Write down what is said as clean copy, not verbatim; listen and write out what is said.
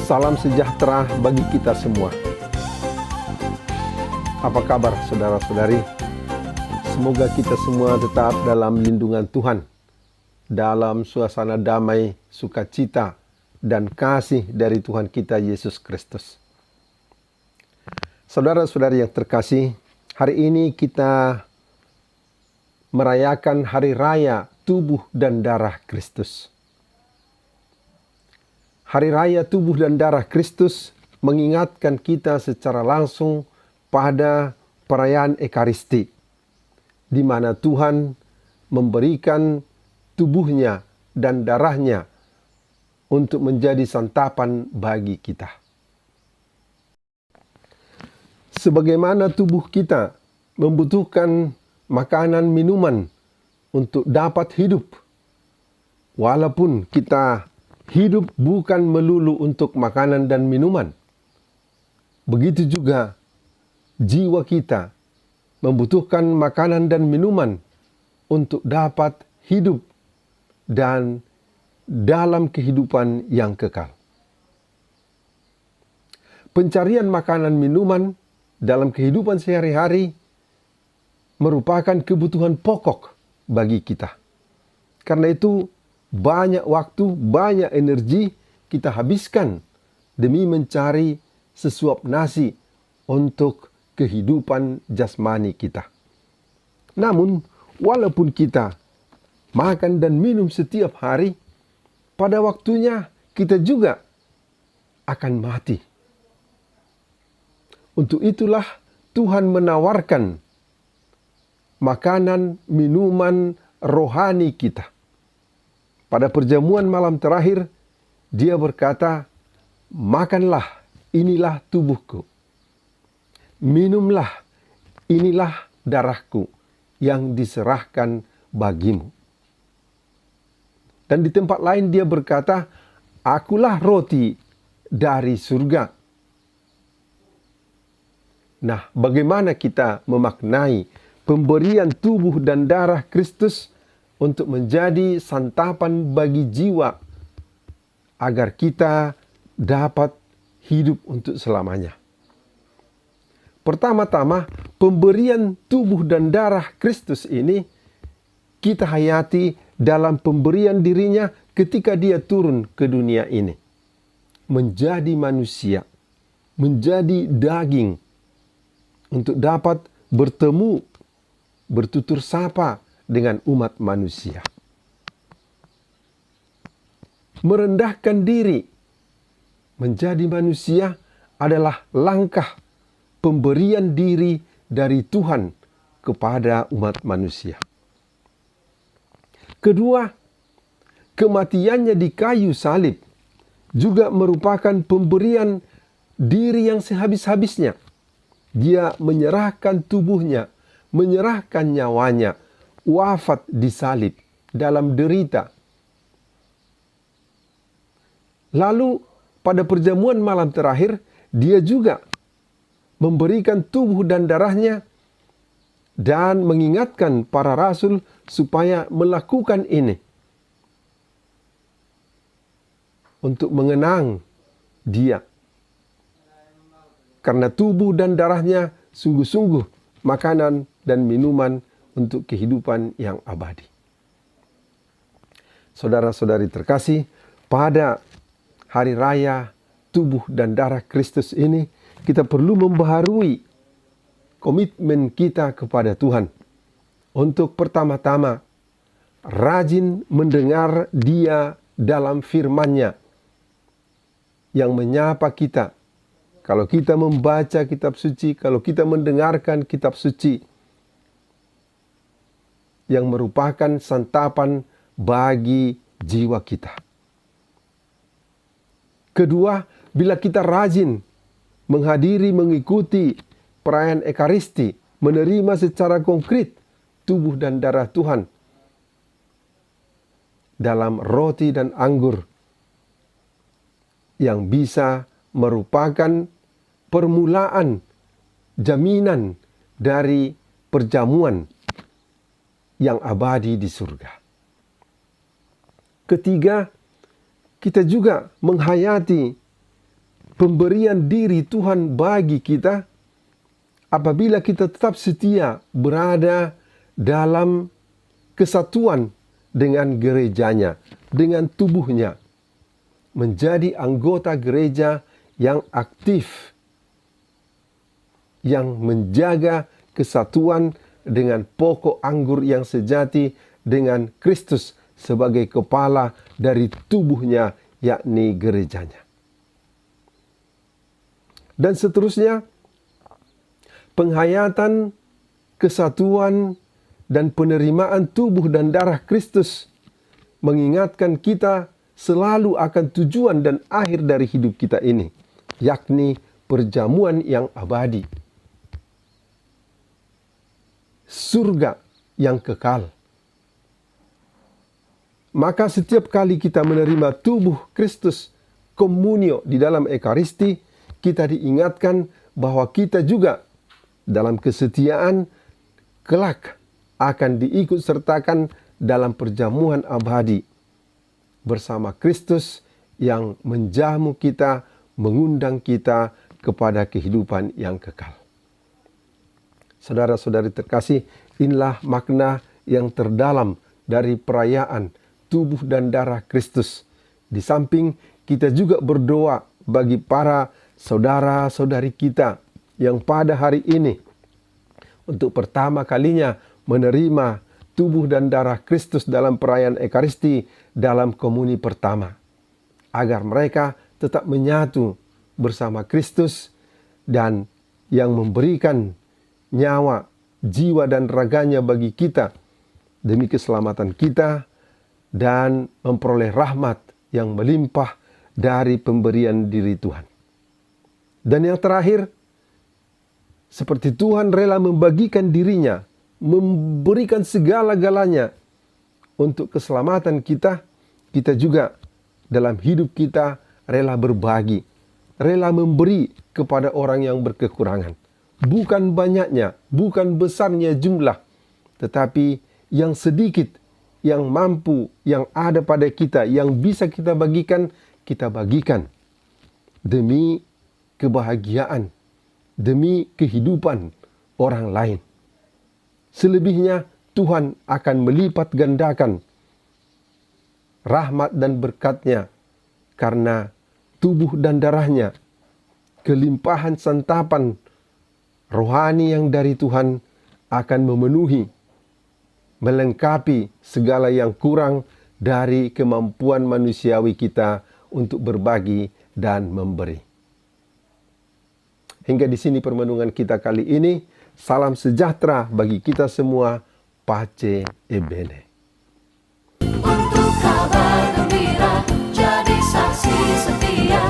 Salam sejahtera bagi kita semua. Apa kabar saudara-saudari? Semoga kita semua tetap dalam lindungan Tuhan, dalam suasana damai, sukacita, dan kasih dari Tuhan kita Yesus Kristus. Saudara-saudari yang terkasih, hari ini kita merayakan Hari Raya Tubuh dan Darah Kristus. Hari Raya Tubuh dan Darah Kristus mengingatkan kita secara langsung pada perayaan Ekaristi, di mana Tuhan memberikan tubuhnya dan darahnya untuk menjadi santapan bagi kita. Sebagaimana tubuh kita membutuhkan makanan minuman untuk dapat hidup, walaupun kita hidup bukan melulu untuk makanan dan minuman, begitu juga jiwa kita membutuhkan makanan dan minuman untuk dapat hidup dan dalam kehidupan yang kekal. Pencarian makanan minuman dalam kehidupan sehari-hari merupakan kebutuhan pokok bagi kita. Karena itu, banyak waktu, banyak energi kita habiskan demi mencari sesuap nasi untuk kehidupan jasmani kita. Namun, walaupun kita makan dan minum setiap hari, pada waktunya kita juga akan mati. Untuk itulah Tuhan menawarkan makanan, minuman rohani kita. Pada perjamuan malam terakhir, dia berkata, "Makanlah, inilah tubuhku. Minumlah, inilah darahku yang diserahkan bagimu." Dan di tempat lain dia berkata, "Akulah roti dari surga." Nah, bagaimana kita memaknai pemberian tubuh dan darah Kristus untuk menjadi santapan bagi jiwa agar kita dapat hidup untuk selamanya? Pertama-tama, pemberian tubuh dan darah Kristus ini kita hayati dalam pemberian dirinya ketika dia turun ke dunia ini. Menjadi manusia, menjadi daging, untuk dapat bertemu, bertutur sapa dengan umat manusia. Merendahkan diri menjadi manusia adalah langkah pemberian diri dari Tuhan kepada umat manusia. Kedua, kematiannya di kayu salib juga merupakan pemberian diri yang sehabis-habisnya. Dia menyerahkan tubuhnya, menyerahkan nyawanya, wafat di salib dalam derita. Lalu pada perjamuan malam terakhir, dia juga memberikan tubuh dan darahnya dan mengingatkan para rasul supaya melakukan ini untuk mengenang dia. Karena tubuh dan darahnya sungguh-sungguh makanan dan minuman untuk kehidupan yang abadi. Saudara-saudari terkasih, pada hari raya tubuh dan darah Kristus ini, kita perlu membaharui komitmen kita kepada Tuhan untuk pertama-tama rajin mendengar Dia dalam firman-Nya yang menyapa kita. Kalau kita membaca kitab suci, kalau kita mendengarkan kitab suci yang merupakan santapan bagi jiwa kita. Kedua, bila kita rajin menghadiri, mengikuti perayaan Ekaristi, menerima secara konkret tubuh dan darah Tuhan dalam roti dan anggur yang bisa merupakan permulaan jaminan dari perjamuan yang abadi di surga. Ketiga, kita juga menghayati pemberian diri Tuhan bagi kita apabila kita tetap setia berada dalam kesatuan dengan gerejanya, dengan tubuhnya, menjadi anggota gereja yang aktif, yang menjaga kesatuan dengan pokok anggur yang sejati, dengan Kristus sebagai kepala dari tubuhnya, yakni gerejanya. Dan seterusnya, penghayatan kesatuan dan penerimaan tubuh dan darah Kristus mengingatkan kita selalu akan tujuan dan akhir dari hidup kita ini, yakni perjamuan yang abadi, surga yang kekal. Maka setiap kali kita menerima tubuh Kristus, komunio di dalam Ekaristi, kita diingatkan bahwa kita juga dalam kesetiaan kelak akan diikut sertakan dalam perjamuan abadi bersama Kristus yang menjamu kita, mengundang kita kepada kehidupan yang kekal. Saudara-saudari terkasih, inilah makna yang terdalam dari perayaan tubuh dan darah Kristus. Di samping kita juga berdoa bagi para saudara-saudari kita yang pada hari ini untuk pertama kalinya menerima tubuh dan darah Kristus dalam perayaan Ekaristi dalam komuni pertama, agar mereka tetap menyatu bersama Kristus dan yang memberikan nyawa, jiwa dan raganya bagi kita demi keselamatan kita dan memperoleh rahmat yang melimpah dari pemberian diri Tuhan. Dan yang terakhir, seperti Tuhan rela membagikan dirinya, memberikan segala-galanya untuk keselamatan kita, kita juga dalam hidup kita rela berbagi, rela memberi kepada orang yang berkekurangan. Bukan banyaknya, bukan besarnya jumlah, tetapi yang sedikit, yang mampu, yang ada pada kita, yang bisa kita bagikan demi kebahagiaan, demi kehidupan orang lain. Selebihnya Tuhan akan melipat gandakan rahmat dan berkatnya karena tubuh dan darahnya, kelimpahan santapan rohani yang dari Tuhan akan memenuhi, melengkapi segala yang kurang dari kemampuan manusiawi kita untuk berbagi dan memberi. Hingga di sini permenungan kita kali ini. Salam sejahtera bagi kita semua. Pace e bene. Untuk kabar gembira, jadi saksi setia.